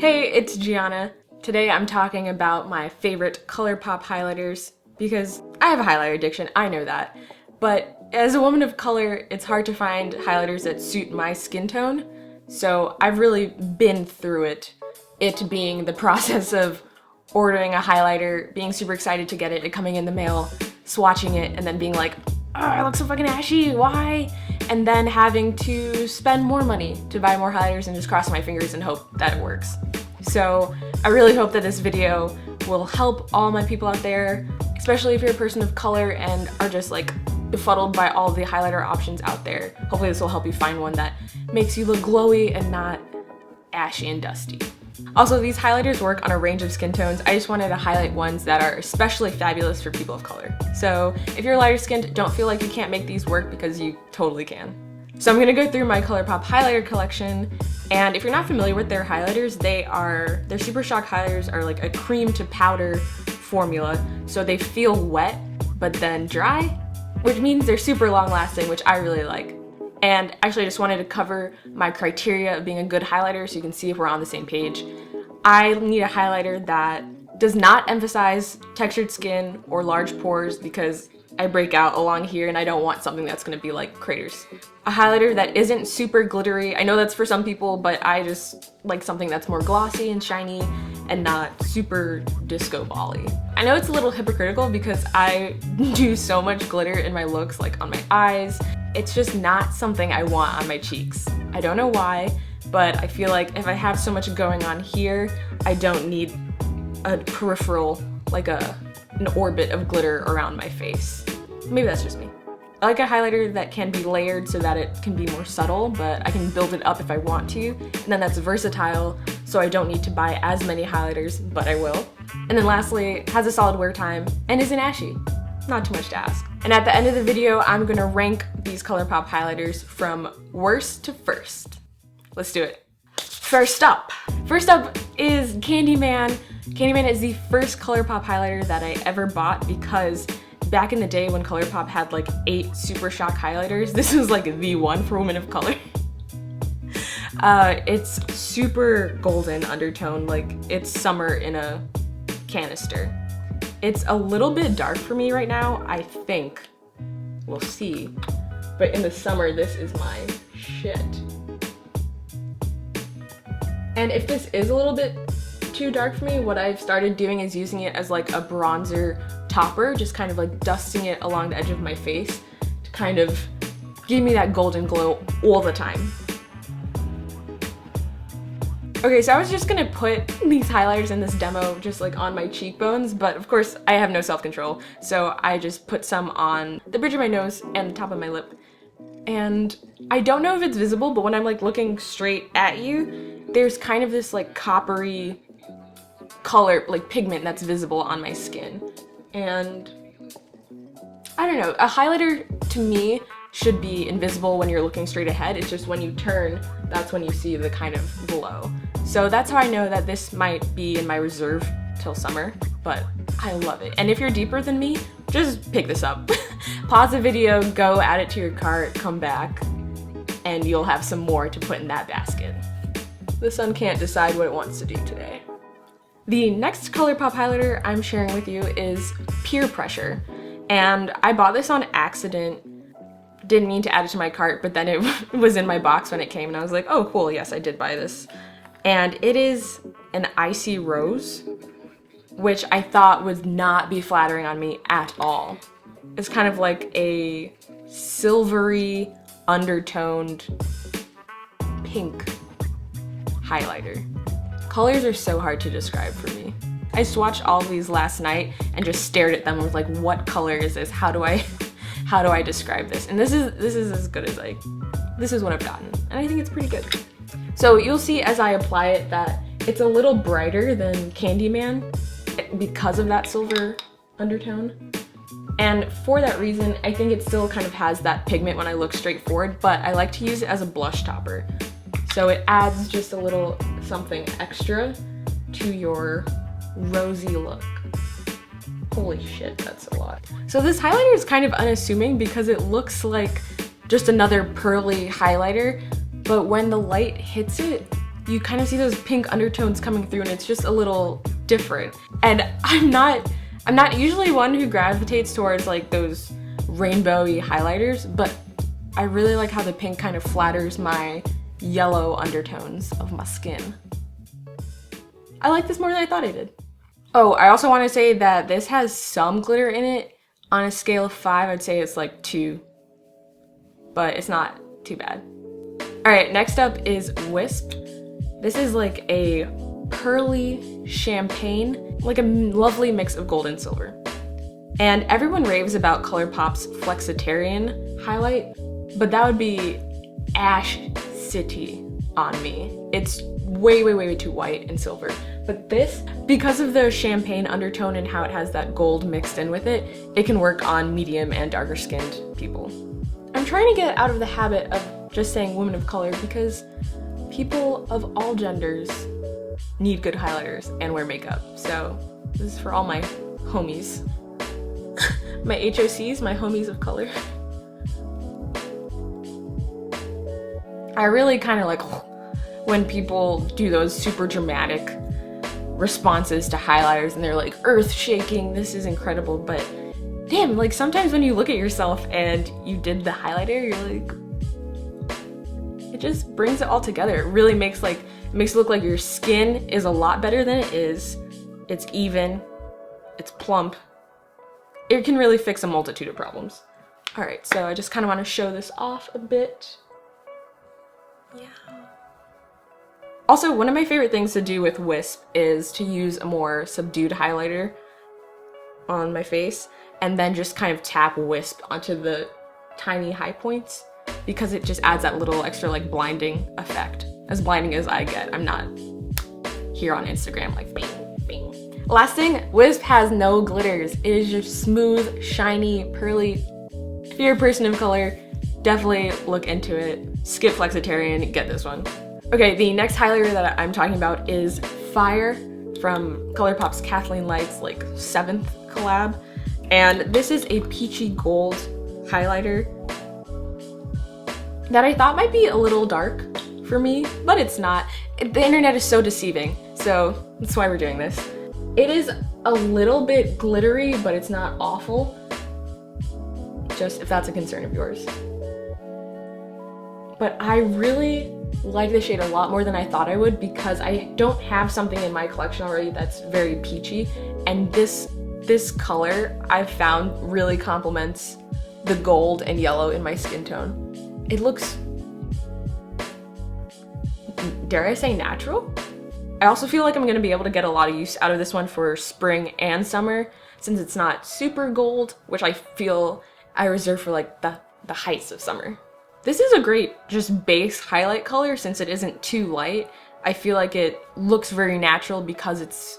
Hey, it's Gianna. Today I'm talking about my favorite Colourpop highlighters because I have a highlighter addiction, I know that. But as a woman of color, it's hard to find highlighters that suit my skin tone. So I've really been through it being the process of ordering a highlighter, being super excited to get it, it coming in the mail, swatching it, and then being like, oh, I look so fucking ashy, why? And then having to spend more money to buy more highlighters and just cross my fingers and hope that it works. So I really hope that this video will help all my people out there, especially if you're a person of color and are just like befuddled by all the highlighter options out there. Hopefully this will help you find one that makes you look glowy and not ashy and dusty. Also, these highlighters work on a range of skin tones. I just wanted to highlight ones that are especially fabulous for people of color. So if you're lighter skinned, don't feel like you can't make these work because you totally can. So I'm gonna go through my Colourpop highlighter collection, and if you're not familiar with their highlighters, their Super Shock highlighters are like a cream to powder formula, so they feel wet but then dry, which means they're super long lasting, which I really like. And actually I just wanted to cover my criteria of being a good highlighter so you can see if we're on the same page. I need a highlighter that does not emphasize textured skin or large pores because I break out along here and I don't want something that's gonna be like craters. A highlighter that isn't super glittery. I know that's for some people, but I just like something that's more glossy and shiny and not super disco ball-y. I know it's a little hypocritical because I do so much glitter in my looks, like on my eyes. It's just not something I want on my cheeks. I don't know why, but I feel like if I have so much going on here, I don't need a peripheral, like an orbit of glitter around my face. Maybe that's just me. I like a highlighter that can be layered so that it can be more subtle, but I can build it up if I want to. And then that's versatile, so I don't need to buy as many highlighters, but I will. And then lastly, has a solid wear time and isn't ashy. Not too much to ask. And at the end of the video, I'm gonna rank these Colourpop highlighters from worst to first. Let's do it. First up is Candyman. Candyman is the first Colourpop highlighter that I ever bought because back in the day when Colourpop had like 8 Super Shock highlighters, this was like the one for women of color. It's super golden undertone, like it's summer in a canister. It's a little bit dark for me right now, I think. We'll see. But in the summer, this is my shit. And if this is a little bit too dark for me, what I've started doing is using it as like a bronzer topper, just kind of like dusting it along the edge of my face to kind of give me that golden glow all the time. Okay, so I was just gonna put these highlighters in this demo just like on my cheekbones, but of course I have no self-control, so I just put some on the bridge of my nose and the top of my lip. And I don't know if it's visible, but when I'm like looking straight at you, there's kind of this like coppery color, like pigment that's visible on my skin. And I don't know, a highlighter to me should be invisible when you're looking straight ahead. It's just when you turn, that's when you see the kind of glow. So that's how I know that this might be in my reserve till summer, but I love it. And if you're deeper than me, just pick this up. Pause the video, go add it to your cart, come back, and you'll have some more to put in that basket. The sun can't decide what it wants to do today. The next Colourpop highlighter I'm sharing with you is Peer Pressure. And I bought this on accident. Didn't mean to add it to my cart, but then it was in my box when it came and I was like, oh cool, yes, I did buy this. And it is an icy rose, which I thought would not be flattering on me at all. It's kind of like a silvery, undertoned pink highlighter. Colors are so hard to describe for me. I swatched all of these last night and just stared at them and was like, what color is this? How do I describe this? And this is as good as this is what I've gotten. And I think it's pretty good. So you'll see as I apply it that it's a little brighter than Candyman because of that silver undertone. And for that reason, I think it still kind of has that pigment when I look straight forward, but I like to use it as a blush topper. So it adds just a little something extra to your rosy look. Holy shit, that's a lot. So this highlighter is kind of unassuming because it looks like just another pearly highlighter, but when the light hits it, you kind of see those pink undertones coming through, and it's just a little different. And I'm not usually one who gravitates towards like those rainbowy highlighters, but I really like how the pink kind of flatters my yellow undertones of my skin. I like this more than I thought I did. Oh, I also want to say that this has some glitter in it. On a scale of 5, I'd say it's like 2, but it's not too bad. All right, next up is Wisp. This is like a pearly champagne, like a lovely mix of gold and silver. And everyone raves about Colourpop's Flexitarian highlight, but that would be Ash City on me. It's way, way, way too white and silver. But this, because of the champagne undertone and how it has that gold mixed in with it, it can work on medium and darker skinned people. I'm trying to get out of the habit of just saying women of color because people of all genders need good highlighters and wear makeup. So this is for all my homies. My HOCs, my homies of color. I really kind of like when people do those super dramatic responses to highlighters and they're like earth shaking, this is incredible, but damn, like sometimes when you look at yourself and you did the highlighter, you're like, it just brings it all together. It really makes it look like your skin is a lot better than it is. It's even, it's plump. It can really fix a multitude of problems. All right, so I just kind of want to show this off a bit. Yeah. Also, one of my favorite things to do with Wisp is to use a more subdued highlighter on my face and then just kind of tap Wisp onto the tiny high points because it just adds that little extra like blinding effect. As blinding as I get, I'm not here on Instagram like bing, bing. Last thing, Wisp has no glitters. It is just smooth, shiny, pearly. If you're a person of color, definitely look into it. Skip Flexitarian, get this one. Okay, the next highlighter that I'm talking about is Fire from Colourpop's Kathleen Light's like 7th collab. And this is a peachy gold highlighter that I thought might be a little dark for me, but it's not. The internet is so deceiving, so that's why we're doing this. It is a little bit glittery, but it's not awful. Just if that's a concern of yours. But I really like the shade a lot more than I thought I would because I don't have something in my collection already that's very peachy, and this color I've found really complements the gold and yellow in my skin tone. It looks, dare I say, natural? I also feel like I'm gonna be able to get a lot of use out of this one for spring and summer since it's not super gold, which I feel I reserve for like the heights of summer. This is a great just base highlight color since it isn't too light. I feel like it looks very natural because it's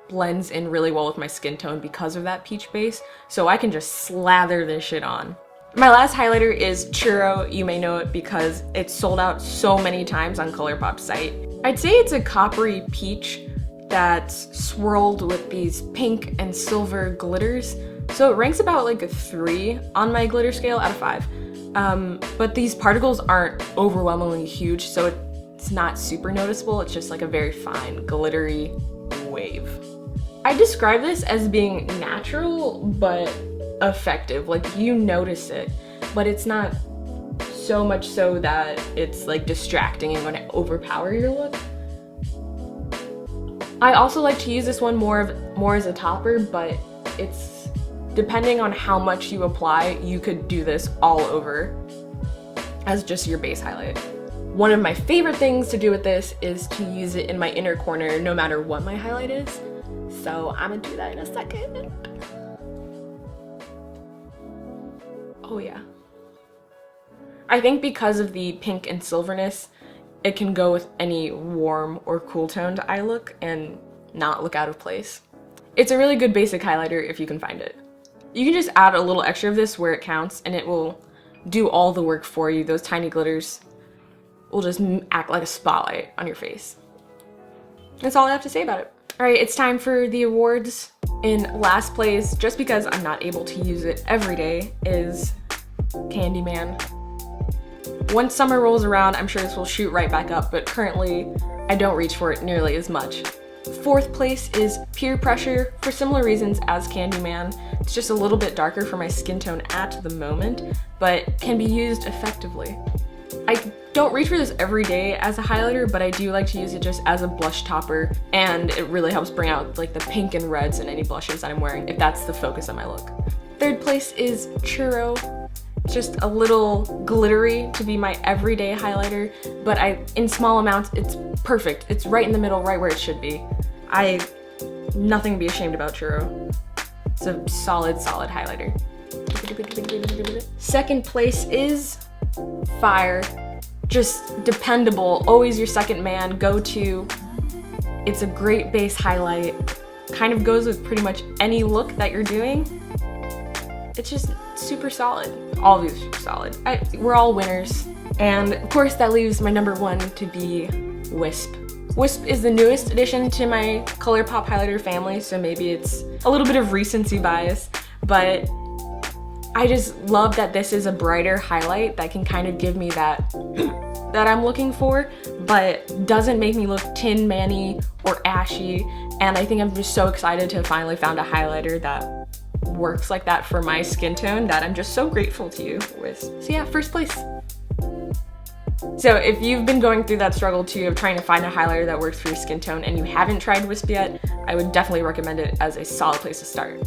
blends in really well with my skin tone because of that peach base. So I can just slather this shit on. My last highlighter is Churro. You may know it because it's sold out so many times on Colourpop's site. I'd say it's a coppery peach that's swirled with these pink and silver glitters. So it ranks about like a 3 on my glitter scale out of 5. But these particles aren't overwhelmingly huge, so it's not super noticeable. It's just like a very fine, glittery wave. I describe this as being natural, but effective. Like, you notice it, but it's not so much so that it's like distracting and going to overpower your look. I also like to use this one more as a topper, but it's depending on how much you apply, you could do this all over as just your base highlight. One of my favorite things to do with this is to use it in my inner corner no matter what my highlight is. So I'm gonna do that in a second. Oh yeah. I think because of the pink and silverness, it can go with any warm or cool toned eye look and not look out of place. It's a really good basic highlighter if you can find it. You can just add a little extra of this where it counts and it will do all the work for you. Those tiny glitters will just act like a spotlight on your face. That's all I have to say about it. All right, it's time for the awards. In last place, just because I'm not able to use it every day, is Candyman. Once summer rolls around, I'm sure this will shoot right back up, but currently I don't reach for it nearly as much. Fourth place is Peer Pressure for similar reasons as Candyman. It's just a little bit darker for my skin tone at the moment, but can be used effectively. I don't reach for this every day as a highlighter, but I do like to use it just as a blush topper, and it really helps bring out like the pink and reds in any blushes that I'm wearing if that's the focus of my look. Third place is Churro. Just a little glittery to be my everyday highlighter, but in small amounts, it's perfect. It's right in the middle, right where it should be. Nothing to be ashamed about Churro. It's a solid, solid highlighter. Second place is Fire. Just dependable, always your second man, go-to. It's a great base highlight. Kind of goes with pretty much any look that you're doing. It's just super solid. All of these are super solid. We're all winners. And of course that leaves my number one to be Wisp. Wisp is the newest addition to my Colourpop highlighter family, so maybe it's a little bit of recency bias, but I just love that this is a brighter highlight that can kind of give me that I'm looking for, but doesn't make me look Tin Man-y or ashy. And I think I'm just so excited to have finally found a highlighter that works like that for my skin tone that I'm just so grateful to you with. So yeah, first place. So if you've been going through that struggle too of trying to find a highlighter that works for your skin tone and you haven't tried Wisp yet, I would definitely recommend it as a solid place to start.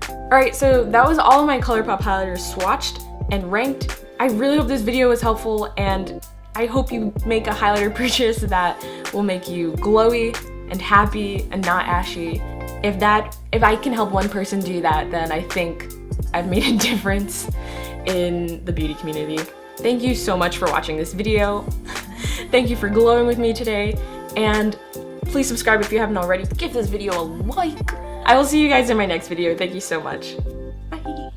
Alright, so that was all of my Colourpop highlighters swatched and ranked. I really hope this video was helpful, and I hope you make a highlighter purchase that will make you glowy and happy and not ashy. If I can help one person do that, then I think I've made a difference in the beauty community. Thank you so much for watching this video. Thank you for glowing with me today, and please subscribe if you haven't already. Give this video a like. I will see you guys in my next video. Thank you so much. Bye.